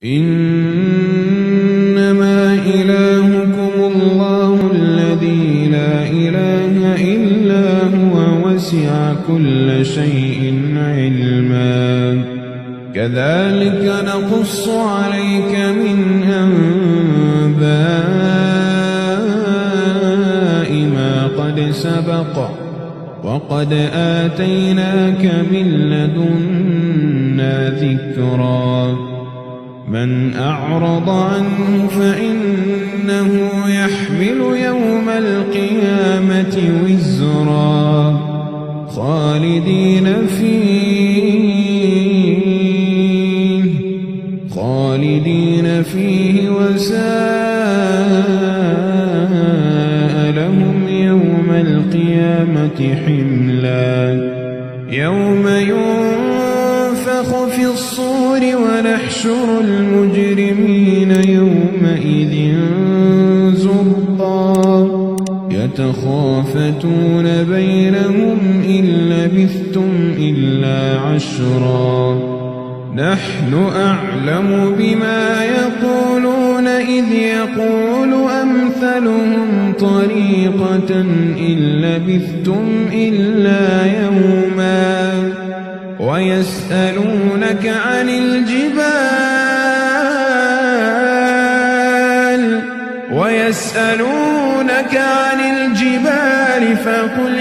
إنما إلهكم الله الذي لا إله إلا هو وسع كل شيء علما كذلك نقص عليك من أنباء ما قد سبق وقد آتيناك من لدنا ذكرا من أعرض عنه فإنه يحمل يوم القيامة وزرا خالدين فيه وساء لهم يوم القيامة حملا يوم ينفخ في الصور ونحشر المجرمين يومئذ زرقا يتخافتون بينهم إن لبثتم إلا عشرا نحن أعلم بما يقولون إذ يقول أمثلهم طريقة إن لبثتم إلا يوما ويسألونك عن الجبال فقل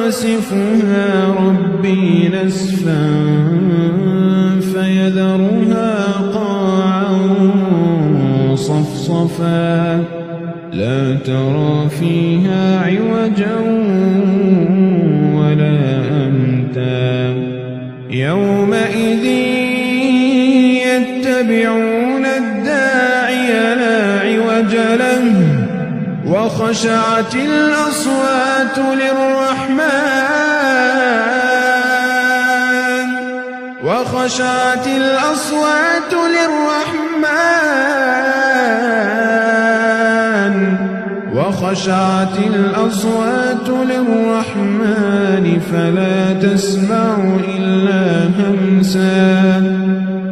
ينسفها ربي نسفا فيذرها قاعا صفصفا لا ترى فيها عوجا ولا أمتا يومئذ يتبعون الداعي لا عوج له وخشعت الأصوات للرحمن فلا تسمع إلا همسا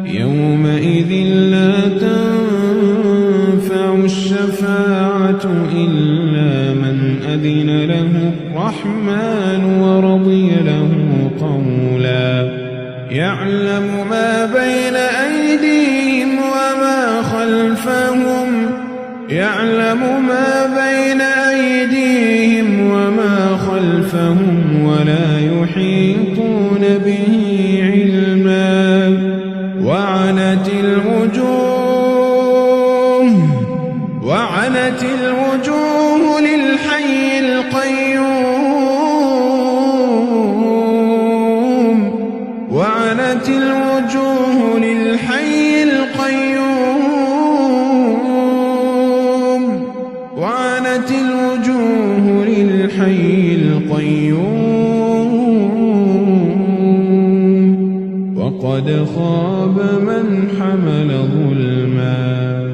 يومئذ لا تنفع الشفاعة إلا من أذن له الرحمن ورضي له قولا يعلم ما بين أيديهم وما خلفهم ولا يحيطون به علما وعنت الوجوه للحي القيوم وقد خاب من حمل ظلما